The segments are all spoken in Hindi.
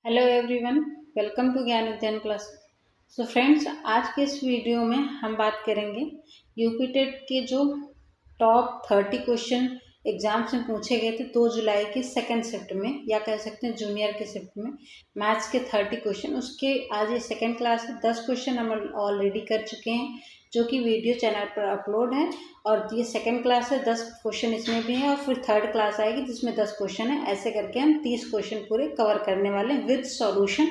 हेलो एवरीवन, वेलकम टू ज्ञान उद्यान क्लास। सो फ्रेंड्स, आज के इस वीडियो में हम बात करेंगे यूपी टेट के जो टॉप 30 क्वेश्चन एग्जाम्स में पूछे गए थे 2 जुलाई के सेकंड शिफ्ट में, या कह सकते हैं जूनियर के शिफ्ट में, मैथ्स के 30 क्वेश्चन। उसके आज ये सेकंड क्लास है। 10 क्वेश्चन हम ऑलरेडी कर चुके हैं जो कि वीडियो चैनल पर अपलोड है, और ये सेकंड क्लास है। 10 क्वेश्चन इसमें भी हैं और फिर थर्ड क्लास आएगी जिसमें 10 क्वेश्चन है। ऐसे करके हम 30 क्वेश्चन पूरे कवर करने वाले हैं विद सॉल्यूशन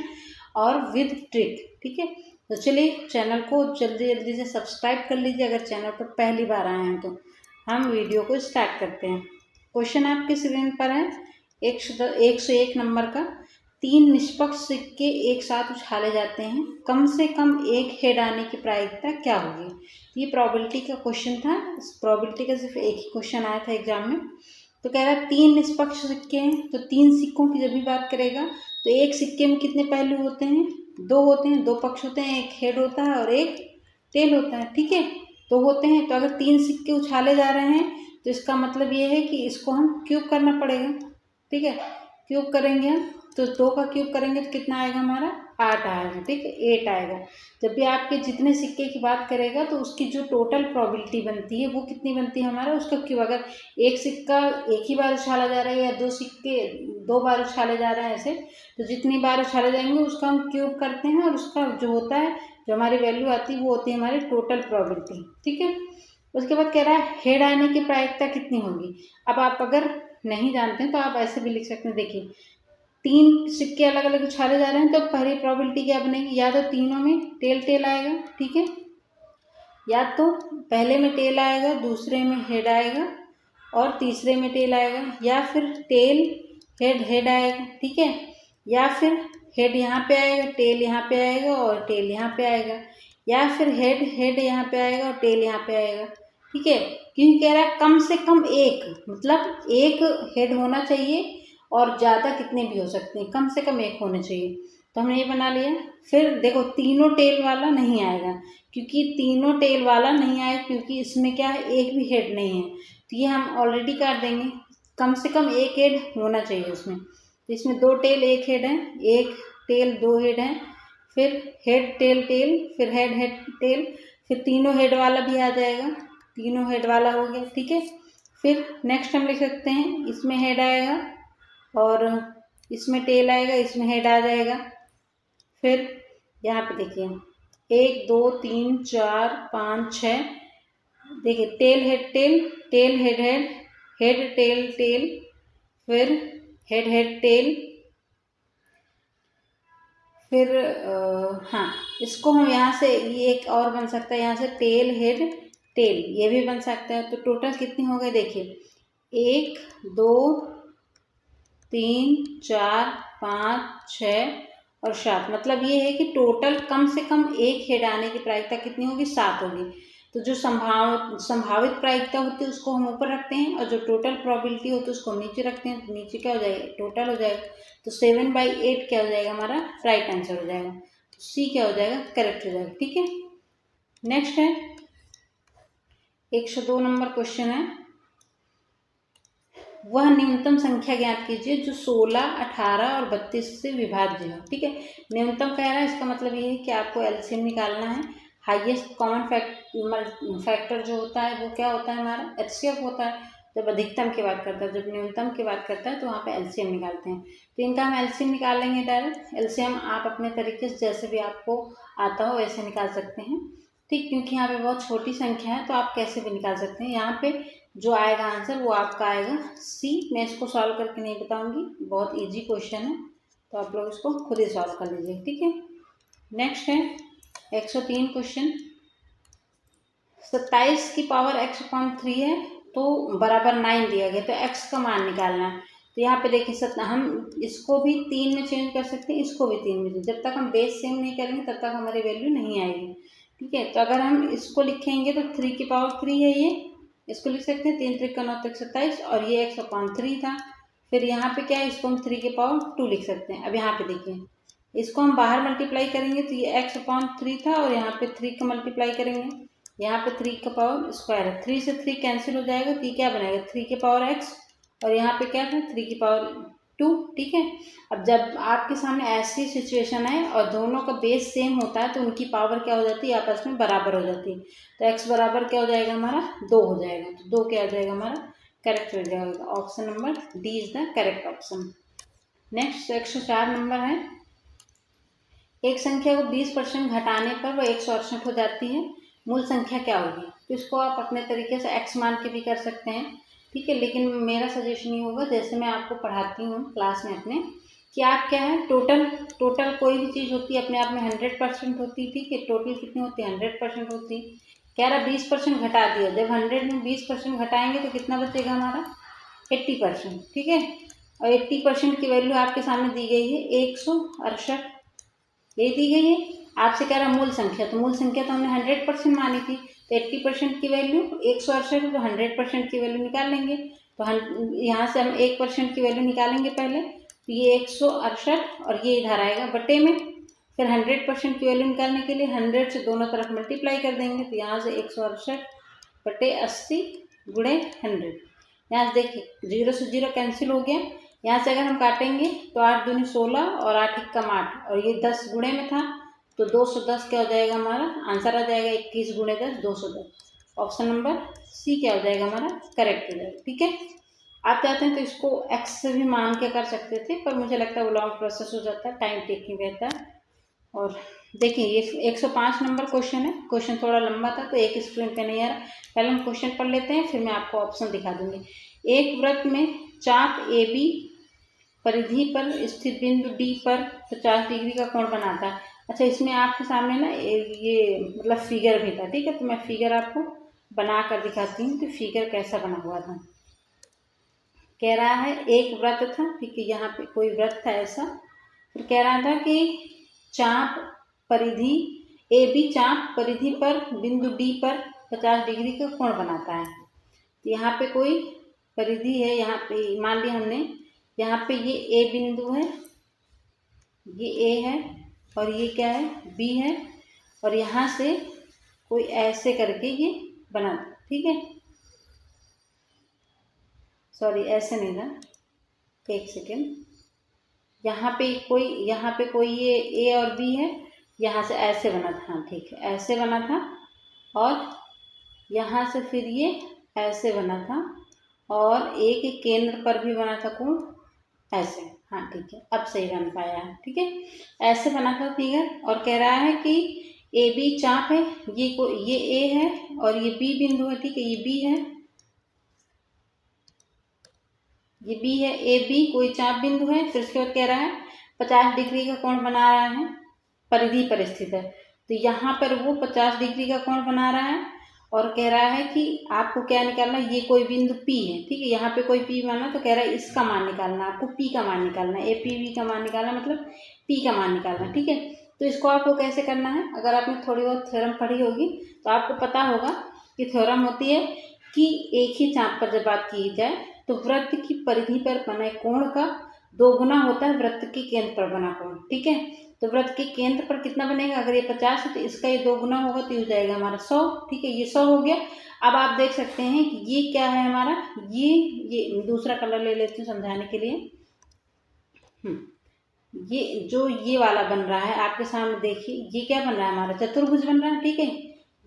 और विद ट्रिक। ठीक है, तो चलिए चैनल को जल्दी जल्दी से सब्सक्राइब कर लीजिए अगर चैनल पर पहली बार आए हैं तो। हम वीडियो को स्टार्ट करते हैं। क्वेश्चन आपकी स्क्रीन पर है। 101 नंबर का, 3 निष्पक्ष सिक्के एक साथ उछाले जाते हैं, कम से कम एक हेड आने की प्रायिकता क्या होगी। ये प्रोबेबिलिटी का क्वेश्चन था। इस प्रोबेबिलिटी का सिर्फ एक ही क्वेश्चन आया था एग्जाम में। तो कह रहा है 3 निष्पक्ष सिक्के हैं, तो 3 सिक्कों की जब भी बात करेगा तो एक सिक्के में कितने पहलू होते हैं? 2 होते हैं, 2 पक्ष होते हैं, एक हेड होता है और एक टेल होता है। ठीक है, 2 होते हैं। तो अगर 3 सिक्के उछाले जा रहे हैं तो इसका मतलब ये है कि इसको हम क्यूब करना पड़ेगा। ठीक है, क्यूब करेंगे हम, तो 2 का क्यूब करेंगे तो कितना आएगा हमारा? 8 आएगा। ठीक है, 8 आएगा। जब भी आपके जितने सिक्के की बात करेगा तो उसकी जो टोटल प्रोबेबिलिटी बनती है वो कितनी बनती है हमारा? उसका क्यूब। अगर एक सिक्का एक ही बार उछाला जा रहा है या 2 सिक्के 2 बार उछाले जा रहे हैं ऐसे, तो जितनी बार उछाले जाएंगे उसका हम क्यूब करते हैं, और उसका जो होता है, जो हमारी वैल्यू आती है वो होती है हमारी टोटल प्रोबेबिलिटी। ठीक है, उसके बाद कह रहा है हेड आने की प्रायिकता कितनी होगी। अब आप अगर नहीं जानते हैं तो आप ऐसे भी लिख सकते हैं। देखिए, 3 सिक्के अलग अलग उछाले जा रहे हैं तो पहली प्रोबेबिलिटी क्या बनेगी? या तो तीनों में टेल टेल आएगा, ठीक है, या तो पहले में टेल आएगा, दूसरे में हेड आएगा और तीसरे में टेल आएगा, या फिर टेल हेड हेड आएगा। ठीक है, या फिर हेड यहाँ पे आएगा, टेल यहाँ पे आएगा और टेल यहाँ पे आएगा, या फिर हेड हेड यहाँ पे आएगा और टेल यहाँ पे आएगा। ठीक है, क्योंकि कह रहा है कम से कम एक, मतलब एक हेड होना चाहिए और ज़्यादा कितने भी हो सकते हैं, कम से कम एक होने चाहिए। तो हमने ये बना लिया। फिर देखो, तीनों टेल वाला नहीं आएगा, क्योंकि तीनों टेल वाला नहीं आएगा क्योंकि इसमें क्या है, एक भी हेड नहीं है, तो ये हम ऑलरेडी काट देंगे। कम से कम एक हेड होना चाहिए उसमें। तो इसमें 2 टेल 1 हेड है, 1 टेल 2 हेड है, फिर हेड टेल टेल, फिर हेड हेड टेल, फिर तीनों हेड वाला भी आ जाएगा, तीनों हेड वाला हो गया। ठीक है, फिर नेक्स्ट हम लिख सकते हैं, इसमें हेड आएगा और इसमें टेल आएगा, इसमें हेड आ जाएगा। फिर यहाँ पे देखिए 1 2 3 4 5 6, देखिए tail head tail, tail head head, head tail tail, फिर हेड हेड टेल, फिर हाँ, इसको हम यहाँ से ये एक और बन सकता है, यहाँ से टेल हेड टेल ये भी बन सकता है। तो टोटल कितनी हो गई? देखिए 1 2 3 4 5 6 और 7, मतलब ये है कि टोटल कम से कम एक हेड आने की प्रायिकता कितनी होगी? 7 होगी। तो जो संभावित प्रायिकता होती है उसको हम ऊपर रखते हैं, और जो टोटल प्रोबेबिलिटी होती है उसको नीचे रखते हैं। तो नीचे क्या हो जाएगा? टोटल हो जाएगा। तो 7/8 क्या हो जाएगा हमारा? राइट आंसर हो जाएगा। तो सी क्या हो जाएगा? करेक्ट हो जाएगा। ठीक है, नेक्स्ट है 102 नंबर क्वेश्चन है। वह न्यूनतम संख्या ज्ञात कीजिए जो 16, 18 और 32 से विभाज्य हो। ठीक है, न्यूनतम कह रहा है, इसका मतलब ये है कि आपको एलसीएम निकालना है। हाईएस्ट कॉमन फैक्टर जो होता है वो क्या होता है हमारा? एचसीएफ होता है जब अधिकतम की बात करता है। जब न्यूनतम की बात करता है तो वहाँ पे एलसीएम निकालते हैं। तो इनका हम एलसीएम निकाल लेंगे डायरेक्ट। एलसीएम आप अपने तरीके से जैसे भी आपको आता हो वैसे निकाल सकते हैं। ठीक, क्योंकि यहाँ पे बहुत छोटी संख्या है तो आप कैसे भी निकाल सकते हैं। यहाँ पे जो आएगा आंसर वो आपका आएगा सी। मैं इसको सॉल्व करके नहीं बताऊंगी, बहुत इजी क्वेश्चन है, तो आप लोग इसको खुद ही सॉल्व कर लीजिए। ठीक है, नेक्स्ट है 103 क्वेश्चन। 27 की पावर x/3 है तो बराबर 9 दिया गया, तो x का मान निकालना है। तो यहाँ पे देखिए हम इसको भी 3 में चेंज कर सकते हैं, इसको भी 3 में। जब तक हम बेस सेम नहीं करेंगे तब तक हमारी वैल्यू नहीं आएगी। ठीक है, तो अगर हम इसको लिखेंगे तो 3 की पावर 3 है, ये इसको लिख सकते हैं 3 3 9 27, और ये x/3 था। फिर यहाँ पे क्या है, इसको हम 3 की पावर 2 लिख सकते हैं। अब यहाँ पे देखिए, इसको हम बाहर मल्टीप्लाई करेंगे तो ये x/3 था, और यहाँ पे 3 का मल्टीप्लाई करेंगे, यहाँ पे 3 का पावर स्क्वायर है, 3 से 3 कैंसिल हो जाएगा, तो ये क्या बनेगा? 3 की पावर x, और यहाँ पे क्या था? 3 की पावर 2, ठीक है। अब जब आपके सामने ऐसी सिचुएशन है और दोनों का बेस सेम होता है तो उनकी पावर क्या हो जाती है, आपस में बराबर हो जाती है। तो x बराबर क्या हो जाएगा हमारा 2 हो जाएगा। तो 2 क्या हो जाएगा हमारा करेक्ट हो जाएगा। Option number D is the correct option. Next 104 number है, एक संख्या को 20% घटाने पर वह 168 हो जाती है, मूल संख्या क्या होगी। तो इसको आप अपने तरीके से x मान के भी कर सकते हैं, ठीक है। लेकिन मेरा सजेशन ये होगा, जैसे मैं आपको पढ़ाती हूँ क्लास में अपने, कि आप क्या है टोटल कोई भी चीज़ होती है अपने आप में 100% होती है, ठीक है। टोटल कितनी होती है 100% होती है। कह रहा 20% घटा दिया, जब 100 में 20% घटाएंगे तो कितना बचेगा हमारा 80%, ठीक है। और 80% की वैल्यू आपके सामने दी गई है 168, ये दी गई है। आपसे कह रहा मूल संख्या, तो मूल संख्या तो हमने 100% मानी थी, तो 80% की वैल्यू 168 है, तो 100% की वैल्यू निकाल लेंगे। तो यहाँ से हम 1% की वैल्यू निकालेंगे पहले, तो ये 168 और ये इधर आएगा बटे में। फिर 100% की वैल्यू निकालने के लिए 100 से दोनों तरफ मल्टीप्लाई कर देंगे, तो यहाँ से 168 बटे 80 गुणे 100। यहाँ से देखिए 0 से 0 कैंसिल हो गया। यहाँ से अगर हम काटेंगे तो 8 दूनी 16 और 8 एकम 8, और ये 10 गुणे में था तो 210 क्या हो जाएगा हमारा आंसर आ जाएगा 21 गुणे 10 210। ऑप्शन नंबर सी क्या हो जाएगा हमारा करेक्ट हो जाएगा, ठीक है। आप चाहते हैं तो इसको एक्स से भी मान के कर सकते थे, पर मुझे लगता है वो लॉन्ग प्रोसेस हो जाता है, टाइम टेकिंग रहता है। और देखिए ये 105 नंबर क्वेश्चन है, क्वेश्चन थोड़ा लंबा था तो एक स्क्रीन पे नहीं आ रहा। पहले हम क्वेश्चन पढ़ लेते हैं, फिर मैं आपको ऑप्शन दिखा दूंगी। एक वृत्त में चाप ए बी परिधि पर स्थित बिंदु डी पर 50 डिग्री का कोण बनाता है। अच्छा, इसमें आपके सामने ना ये मतलब फिगर भी था, ठीक है। तो मैं फिगर आपको बना कर दिखाती हूँ कि फिगर कैसा बना हुआ था। कह रहा है एक वृत्त था, ठीक है, यहाँ पे कोई वृत्त था ऐसा। फिर कह रहा था कि चाप परिधि ए बी चाप परिधि पर बिंदु डी पर 50 डिग्री का कोण बनाता है। तो यहाँ पे कोई परिधि है, यहाँ पे मान लिया हमने, यहाँ पे ये ए बिंदु है, ये ए है, और ये क्या है बी है, और यहाँ से कोई ऐसे करके ये बना, ठीक है। सॉरी ऐसे नहीं था, एक सेकेंड। यहाँ पे कोई ये ए और बी है, यहाँ से ऐसे बना था, हाँ ठीक है, ऐसे बना था, और यहाँ से फिर ये ऐसे बना था, और ए के केंद्र पर भी बना था कोण ऐसे, हाँ ठीक है, अब सही बन पाया है, ठीक है। ऐसे बना था फिगर, और कह रहा है कि ए बी चाप है, ये ए है और ये बी बिंदु है, ठीक है, ये बी है, ये बी है, ए बी कोई चाप बिंदु है। फिर उसके बाद कह रहा है 50 डिग्री का कोण बना रहा है, परिधि पर स्थित है। तो यहाँ पर वो 50 डिग्री का कोण बना रहा है, और कह रहा है कि आपको क्या निकालना है, ये कोई बिंदु P है, ठीक है, यहाँ पे कोई P माना, तो कह रहा है इसका मान निकालना, आपको P का मान निकालना है, APB का मान निकालना, मतलब P का मान निकालना, ठीक है। तो इसको आपको कैसे करना है, अगर आपने थोड़ी बहुत थ्योरम पढ़ी होगी तो आपको पता होगा कि थ्योरम होती है कि एक ही चाप पर जब बात की जाए तो वृत्त की परिधि पर बने कोण का 2 गुना होता है वृत्त के केंद्र पर बना कोण, ठीक है। तो वृत्त के केंद्र पर कितना बनेगा, अगर ये 50 है तो इसका ये 2 गुना होगा, तो ये हो जाएगा हमारा 100, ठीक है, ये 100 हो गया। अब आप देख सकते हैं कि ये क्या है हमारा, ये दूसरा कलर ले लेती हूँ समझाने के लिए। ये जो ये वाला बन रहा है आपके सामने, देखिए ये क्या बन रहा है हमारा चतुर्भुज बन रहा है, ठीक है,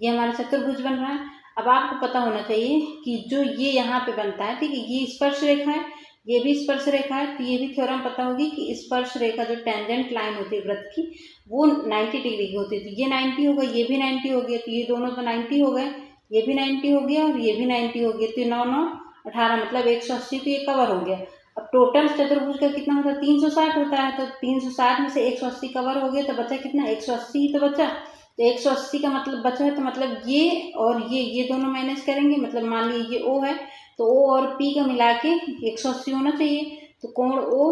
ये हमारा चतुर्भुज बन रहा है। अब आपको पता होना चाहिए कि जो ये यहाँ पे बनता है, ठीक है, ये स्पर्श रेखा है, ये भी स्पर्श रेखा है, तो ये भी थ्योरम पता होगी कि स्पर्श रेखा जो टेंजेंट लाइन होती है वृत्त की वो 90 डिग्री की होती है। तो ये 90 हो गया, ये भी 90 हो गया, तो ये दोनों तो 90 हो गए, ये भी 90 हो गया और ये भी 90 हो गया, तो 9 9 18 मतलब 180, तो ये कवर हो गया। अब टोटल चतुर्भुज का कितना होता है 360 होता है, तो 360 में से 180 कवर हो गया, तो बचा कितना 180 ही तो बचा। तो 180 का मतलब बचा है, तो मतलब ये और ये दोनों माइनस करेंगे, मतलब मान लीजिए ये O है, तो O और P का मिला के 180 होना चाहिए। तो कोण O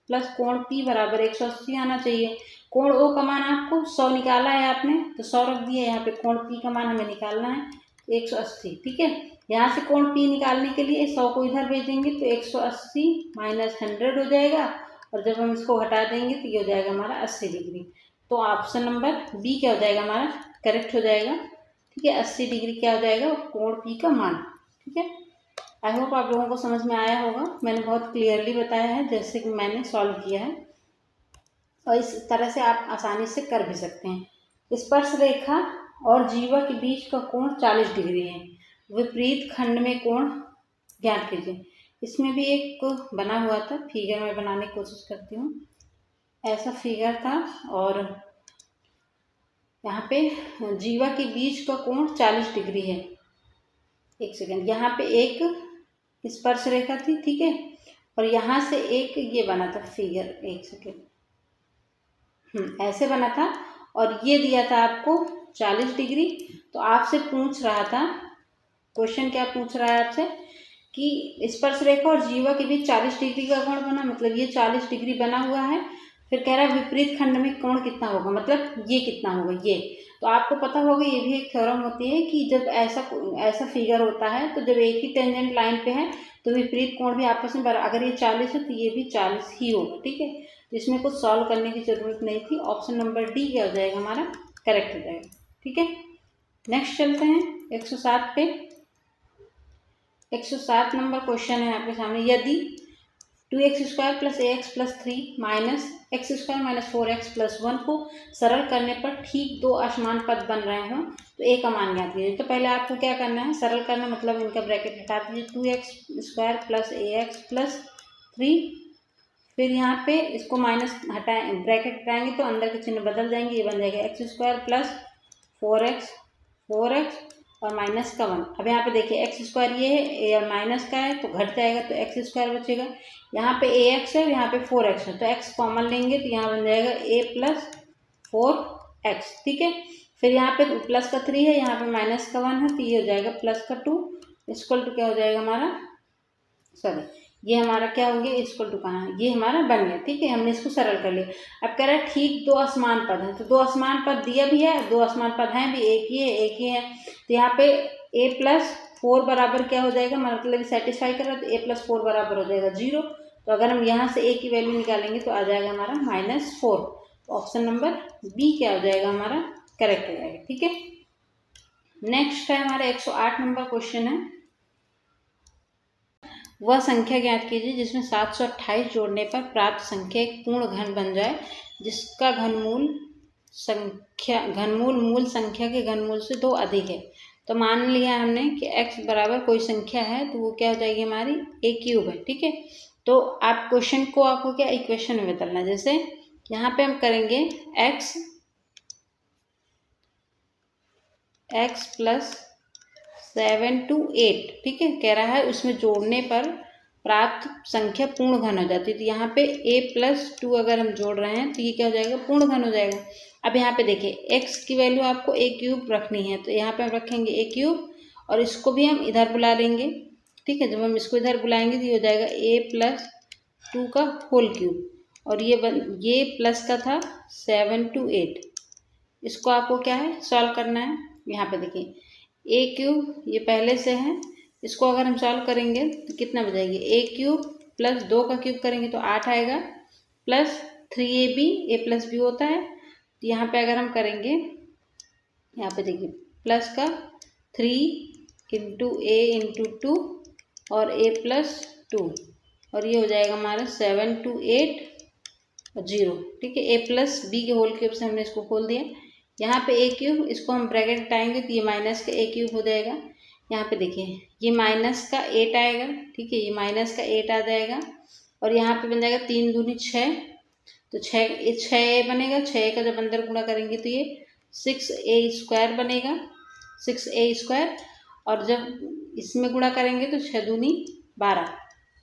प्लस कोण P बराबर 180 आना चाहिए। कोण O का मान आपको 100 निकाला है आपने, तो 100 रख दिया, यहाँ पे कोण P का मान हमें निकालना है 180, ठीक है। यहाँ से कोण P निकालने के लिए 100 को इधर भेजेंगे, तो 180 माइनस 100 हो जाएगा, और जब हम इसको हटा देंगे तो ये हो जाएगा हमारा 80 डिग्री। तो ऑप्शन नंबर बी क्या हो जाएगा हमारा करेक्ट हो जाएगा, ठीक है। 80 डिग्री क्या हो जाएगा कोण P का मान, ठीक है। आई होप आप लोगों को समझ में आया होगा। मैंने बहुत क्लियरली बताया है जैसे कि मैंने सॉल्व किया है, और इस तरह से आप आसानी से कर भी सकते हैं। स्पर्श रेखा और जीवा के बीच का कोण 40 डिग्री है, विपरीत खंड में कोण ज्ञात कीजिए। इसमें भी एक बना हुआ था फिगर, मैं बनाने की कोशिश करती हूँ। ऐसा फिगर था और यहाँ पे जीवा के बीच का कोण 40 डिग्री है। एक सेकेंड, यहाँ पे एक स्पर्श रेखा थी, ठीक है, और यहाँ से एक ये बना था फिगर, एक सेकेंड, ऐसे बना था और ये दिया था आपको 40 डिग्री। तो आपसे पूछ रहा था, क्वेश्चन क्या पूछ रहा है आपसे कि स्पर्श रेखा और जीवा के बीच 40 डिग्री का कोण बना, मतलब ये 40 डिग्री बना हुआ है। फिर कह रहा है विपरीत खंड में कोण कितना होगा, मतलब ये कितना होगा ये। तो आपको पता होगा ये भी एक थ्योरम होती है कि जब ऐसा फिगर होता है तो जब एक ही टेंजेंट लाइन पे है तो विपरीत कोण भी आपस में अगर ये 40 है तो ये भी 40 ही होगा, ठीक है। तो इसमें कुछ सॉल्व करने की जरूरत नहीं थी। ऑप्शन नंबर डी क्या हो जाएगा हमारा, करेक्ट हो जाएगा, ठीक है। नेक्स्ट चलते हैं 107 पे। 107 नंबर क्वेश्चन है आपके सामने। यदि 2x² + ax + 3 - x² - 4x + 1 को सरल करने पर ठीक दो असमान पद बन रहे हों तो a का मान ज्ञात कीजिए। तो पहले आपको क्या करना है, सरल करना मतलब इनका ब्रैकेट हटा दीजिए। 2x² + ax + 3, फिर यहाँ पे इसको माइनस हटाए, ब्रैकेट हटाएंगे तो अंदर के चिन्ह बदल जाएंगे, ये बन जाएगा x² + 4x और माइनस का 1। अब यहाँ पे देखिए x² ये है, या माइनस का है तो घट जाएगा तो x² बचेगा। यहाँ पे ax है, यहाँ पे 4x है, तो x कॉमन लेंगे तो यहाँ बन जाएगा a + 4x, ठीक है। फिर यहाँ पे प्लस का 3 है, यहाँ पे माइनस का 1 है, तो ये हो जाएगा प्लस का 2 इक्वल टू क्या हो जाएगा हमारा, सॉरी ये हमारा क्या हो गया, इक्वल टू कहाँ है, ये हमारा बन गया, ठीक है। हमने इसको सरल कर लिया। अब कह रहा है ठीक दो असमान पद हैं, तो दो असमान पद दिया भी है, दो असमान पद हैं भी, एक ही है एक ही है। तो यहाँ पे a + 4 बराबर क्या हो जाएगा, मतलब सेटिस्फाई कर रहा है, तो a + 4 बराबर हो जाएगा 0। तो अगर हम यहाँ से a की वैल्यू निकालेंगे तो आ जाएगा हमारा -4। ऑप्शन नंबर बी क्या हो जाएगा हमारा, करेक्ट हो जाएगा, ठीक है। नेक्स्ट है हमारा 108 नंबर क्वेश्चन है। वह संख्या ज्ञात कीजिए जिसमें 728 जोड़ने पर प्राप्त संख्या एक पूर्ण घन बन जाए जिसका घनमूल मूल संख्या के घनमूल से 2 अधिक है। तो मान लिया हमने कि x बराबर कोई संख्या है तो वो क्या हो जाएगी हमारी a³ है, ठीक है। तो आप क्वेश्चन को आपको क्या इक्वेशन में बदलना है, जैसे यहाँ पे हम करेंगे x + 7 to 8, ठीक है। कह रहा है उसमें जोड़ने पर प्राप्त संख्या पूर्ण घन हो जाती है। तो यहाँ पे a + 2 अगर हम जोड़ रहे हैं तो ये क्या हो जाएगा, पूर्ण घन हो जाएगा। अब यहाँ पे देखिए x की वैल्यू आपको a³ रखनी है, तो यहाँ पे हम रखेंगे a³ और इसको भी हम इधर बुला लेंगे, ठीक है। जब हम इसको इधर बुलाएंगे तो ये हो जाएगा a + 2 का होल क्यूब, और ये प्लस का था 7 to 8। इसको आपको क्या है, सॉल्व करना है। यहाँ पे देखिए a³ ये पहले से है, इसको अगर हम सॉल्व करेंगे तो कितना बजाएंगे, a³ + 2 का क्यूब करेंगे तो 8 आएगा, प्लस 3ab, a + b होता है। तो यहाँ पे अगर हम करेंगे, यहाँ पे देखिए प्लस का 3 × a × 2 और a + 2, और ये हो जाएगा हमारा 7 to 8 और 0, ठीक है। a + b के होल क्यूब से हमने इसको खोल दिया। यहाँ पे a³, इसको हम ब्रैकेट हटाएंगे तो ये माइनस का a³ हो जाएगा। यहाँ पे देखिए ये माइनस का 8 आएगा, ठीक है, ये माइनस का 8 आ जाएगा, और यहाँ पे बन जाएगा 3 दूनी 6, तो 6a बनेगा। 6a का जब अंदर गुणा करेंगे तो ये 6a² बनेगा, 6a², और जब इसमें गुणा करेंगे तो 6 दूनी 12,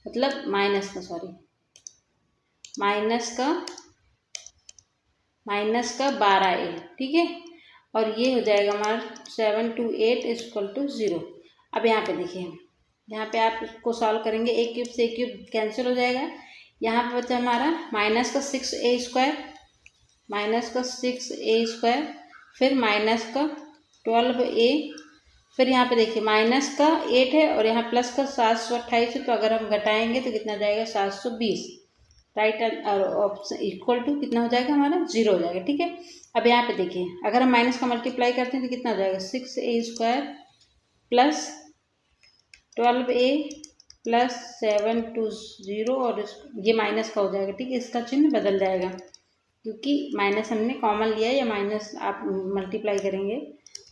मतलब माइनस का 12a, ठीक है। और ये हो जाएगा हमारा 7 to 8 = 0। अब यहाँ पे देखिए, यहाँ पे आप इसको सॉल्व करेंगे, a³ से a³ कैंसिल हो जाएगा। यहाँ पे बचा हमारा माइनस का 6a², फिर माइनस का 12a, फिर यहाँ पे देखिए माइनस का 8 है और यहाँ प्लस का 728 है, तो अगर हम घटाएंगे तो कितना जाएगा 720, राइट, और ऑप्शन इक्वल टू कितना हो जाएगा हमारा 0 हो जाएगा, ठीक है। अब यहाँ पे देखिए अगर हम माइनस का मल्टीप्लाई करते हैं तो कितना हो जाएगा 6a² + 12a प्लस 720 और ये माइनस का हो जाएगा, ठीक है, इसका चिन्ह बदल जाएगा क्योंकि माइनस हमने कॉमन लिया है, या माइनस आप मल्टीप्लाई करेंगे,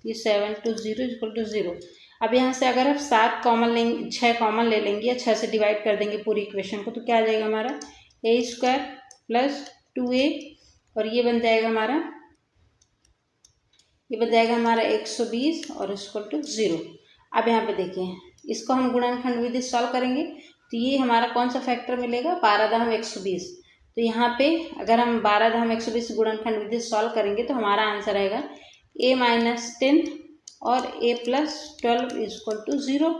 ये 720 इक्वल टू 0। अब यहाँ से अगर आप 7 कॉमन लेंगे, 6 कॉमन ले लेंगे या 6 से डिवाइड कर देंगे पूरी इक्वेशन को, तो क्या आ जाएगा हमारा a² प्लस 2a, और ये बन जाएगा हमारा 120 और इक्वल टू 0। अब यहाँ पे देखिए, इसको हम गुणनखंड विधि सॉल्व करेंगे तो ये हमारा कौन सा फैक्टर मिलेगा, 12 तो यहाँ पे अगर हम 12 गुणनखंड विधि सॉल्व करेंगे तो हमारा आंसर आएगा a-10 और a+12 इक्वल टू 0।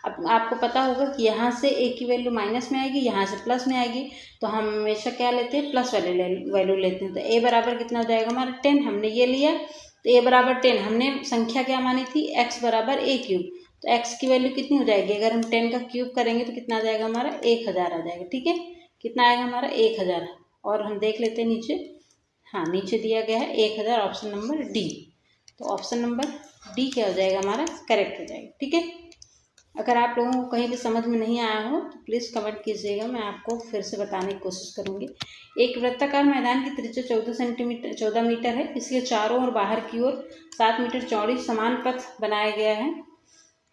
अब आपको पता होगा कि यहाँ से a की वैल्यू माइनस में आएगी, यहाँ से प्लस में आएगी, तो हम हमेशा क्या लेते हैं, प्लस वाले वैल्यू लेते हैं। तो a बराबर कितना हो जाएगा हमारा 10, हमने ये लिया, तो a बराबर 10, हमने संख्या क्या मानी थी, x बराबर a³, तो x की वैल्यू कितनी हो जाएगी, अगर हम 10 का क्यूब करेंगे तो कितना आ जाएगा हमारा 1000 आ जाएगा, ठीक है, कितना आएगा हमारा 1000। और हम देख लेते हैं नीचे, हाँ नीचे दिया गया है 1000, ऑप्शन नंबर डी। तो ऑप्शन नंबर डी क्या हो जाएगा हमारा, करेक्ट हो जाएगा, ठीक है। अगर आप लोगों को कहीं भी समझ में नहीं आया हो तो प्लीज़ कमेंट कीजिएगा, मैं आपको फिर से बताने की कोशिश करूँगी। एक वृत्ताकार मैदान की त्रिज्या 14 मीटर है, इसके चारों और बाहर की ओर 7 मीटर चौड़ी समान पथ बनाया गया है,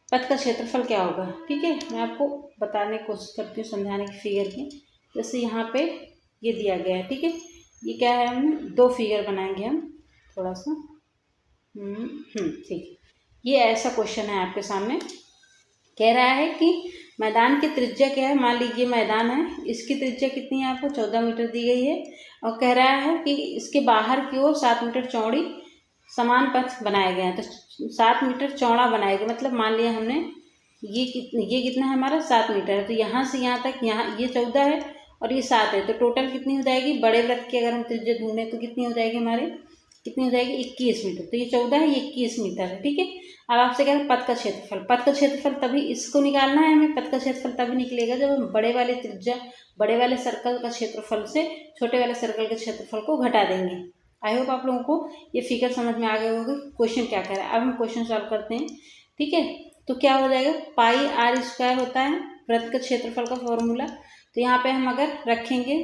पथ का क्षेत्रफल क्या होगा, ठीक है। मैं आपको बताने की कोशिश करती हूँ, समझाने की फिगर की। जैसे यहाँ पे ये दिया गया है, ठीक है, ये क्या है, हम 2 फिगर बनाएंगे हम थोड़ा सा, ठीक है। ये ऐसा क्वेश्चन है आपके सामने, कह रहा है कि मैदान की त्रिज्या क्या है, मान लीजिए मैदान है, इसकी त्रिज्या कितनी है, आपको 14 मीटर दी गई है, और कह रहा है कि इसके बाहर की ओर 7 मीटर चौड़ी समान पथ बनाया गया है। तो 7 मीटर चौड़ा बनाएगा, मतलब मान लिया हमने ये कितना है हमारा 7 मीटर है, तो यहाँ से यहाँ तक, यहाँ ये 14 है और ये 7 है, तो टोटल कितनी हो जाएगी, बड़े वृत्त की अगर हम त्रिज्या ढूंढें तो कितनी हो जाएगी हमारे, कितनी हो जाएगी 21 मीटर। तो ये 14 है, ये 21 मीटर है, ठीक है। अब आपसे कह रहे पथ का क्षेत्रफल, पथ का क्षेत्रफल तभी इसको निकालना है हमें, पथ का क्षेत्रफल तभी निकलेगा जब हम बड़े वाले त्रिज्या, बड़े वाले सर्कल का क्षेत्रफल से छोटे वाले सर्कल के क्षेत्रफल को घटा देंगे। आई होप आप लोगों को ये फिगर समझ में आ गए होंगे, क्वेश्चन क्या कह रहा है। अब हम क्वेश्चन सॉल्व करते हैं, ठीक है। तो क्या हो जाएगा, पाई r² होता है वृत्त का क्षेत्रफल का फॉर्मूला। तो यहाँ पे हम अगर रखेंगे,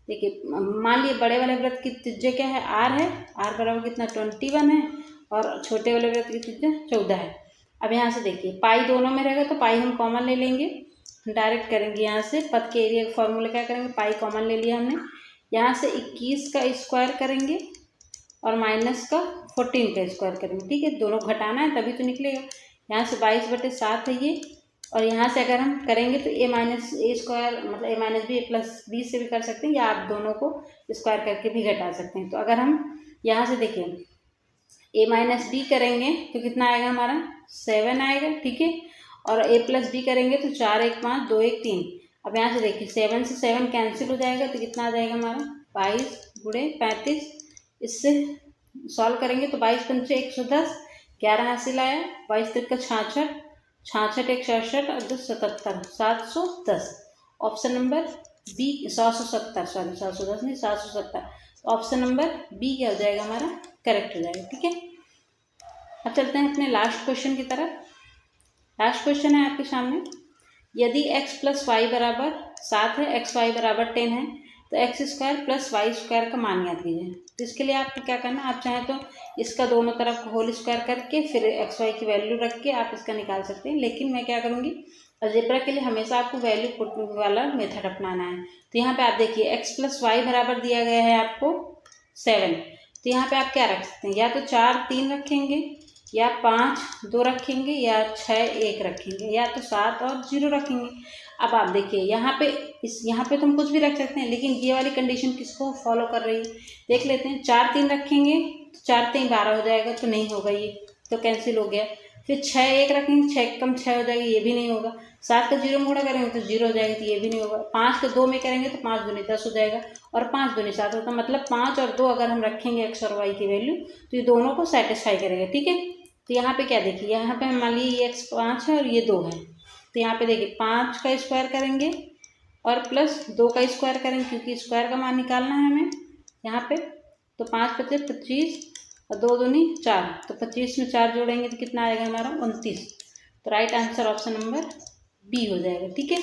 देखिए मान लिए बड़े वाले वृत्त की त्रिज्या क्या है, r है, r बराबर कितना 21 है, और छोटे वाले वृत्त की त्रिज्या 14 है। अब यहाँ से देखिए पाई दोनों में रहेगा, तो पाई हम कॉमन ले लेंगे, डायरेक्ट करेंगे यहाँ से पथ के एरिया का फॉर्मूला क्या करेंगे, पाई कॉमन ले लिया हमने, यहाँ से 21 का स्क्वायर करेंगे और माइनस का 14 का स्क्वायर करेंगे, ठीक है, दोनों घटाना है तभी तो निकलेगा। यहाँ से 22/7 है ये, और यहाँ से अगर हम करेंगे तो a माइनस a स्क्वायर, मतलब a minus b plus b से भी कर सकते हैं, या आप दोनों को स्क्वायर करके भी घटा सकते हैं। तो अगर हम यहाँ से देखें a माइनस बी करेंगे तो कितना आएगा हमारा 7 आएगा, ठीक है, और a प्लस बी करेंगे तो 4 1 5 2 1 3। अब यहाँ से देखिए 7 से 7 कैंसिल हो जाएगा, तो कितना आ जाएगा हमारा 22 गुणे 35, इससे सॉल्व करेंगे तो 22 पंचे 110, 11 हासिल आया, 22 तक का 66, 66 1 67 और 10 77, 710। ऑप्शन नंबर बी 770, सॉरी 710 नहीं 770, ऑप्शन नंबर बी क्या हो जाएगा हमारा, करेक्ट हो जाएगा, ठीक है। अब चलते हैं अपने लास्ट क्वेश्चन की तरफ। लास्ट क्वेश्चन है आपके सामने, यदि x + y बराबर 7 है, x y बराबर 10 है, तो x² + y² का मान ज्ञात कीजिए। तो इसके लिए आपको क्या करना है, आप चाहें तो इसका दोनों तरफ होल स्क्वायर करके फिर x y की वैल्यू रख के आप इसका निकाल सकते हैं, लेकिन मैं क्या करूँगी, अलजेब्रा के लिए हमेशा आपको वैल्यू पुट वाला मेथड अपनाना है। तो यहाँ पे आप देखिए x + y बराबर दिया गया है आपको 7, तो यहाँ पे आप क्या रख सकते हैं, या तो 4 3 रखेंगे, या 5 2 रखेंगे, या 6 1 रखेंगे, या तो 7 और 0 रखेंगे। अब आप देखिए यहाँ पे तो हम कुछ भी रख सकते हैं, लेकिन ये वाली कंडीशन किसको फॉलो कर रही है, देख लेते हैं। 4 3 रखेंगे तो 4 3 12 हो जाएगा, तो नहीं होगा, ये तो कैंसिल हो गया। फिर 6 1 रखेंगे, 6 कम 6 हो जाएगा, ये भी नहीं होगा। 7 का 0 में गुणा करेंगे तो 0 हो जाएगा, तो ये भी नहीं होगा। 5 को 2 में करेंगे तो 5 दूनी 10 हो जाएगा, और 5 दूनी 7 होता, मतलब 5 और 2 अगर हम रखेंगे x और y की वैल्यू, तो ये दोनों को सेटिस्फाई करेगा, ठीक है। तो यहाँ पे क्या देखिए, यहाँ पे मान लीजिए ये x 5 है और ये 2 है, तो यहाँ पे देखिए 5 का स्क्वायर करेंगे और प्लस 2 का स्क्वायर करेंगे, क्योंकि स्क्वायर का मान निकालना है हमें यहाँ पे। तो 5 × 5 = 25 और 2 दूनी 4, तो 25 में 4 जोड़ेंगे तो कितना आएगा हमारा 29। तो right answer option number B हो जाएगा। ठीक है,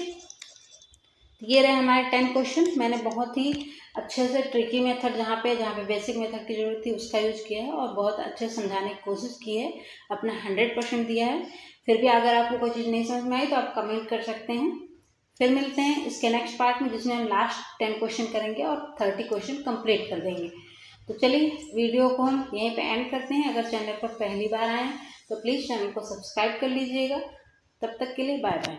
ये रहे हमारे 10 क्वेश्चन। मैंने बहुत ही अच्छे से ट्रिकी मेथड जहाँ पे बेसिक मेथड की जरूरत थी उसका यूज किया है और बहुत अच्छे से समझाने की कोशिश की है, अपना 100% दिया है। फिर भी अगर आपको कोई चीज़ नहीं समझ में आई तो आप कमेंट कर सकते हैं। फिर मिलते हैं इसके नेक्स्ट पार्ट में, जिसमें हम लास्ट 10 क्वेश्चन करेंगे और 30 क्वेश्चन कंप्लीट कर देंगे। तो चलिए वीडियो को हम यहीं पे एंड करते हैं। अगर चैनल पर पहली बार आए तो प्लीज़ चैनल को सब्सक्राइब कर लीजिएगा। तब तक के लिए बाय बाय।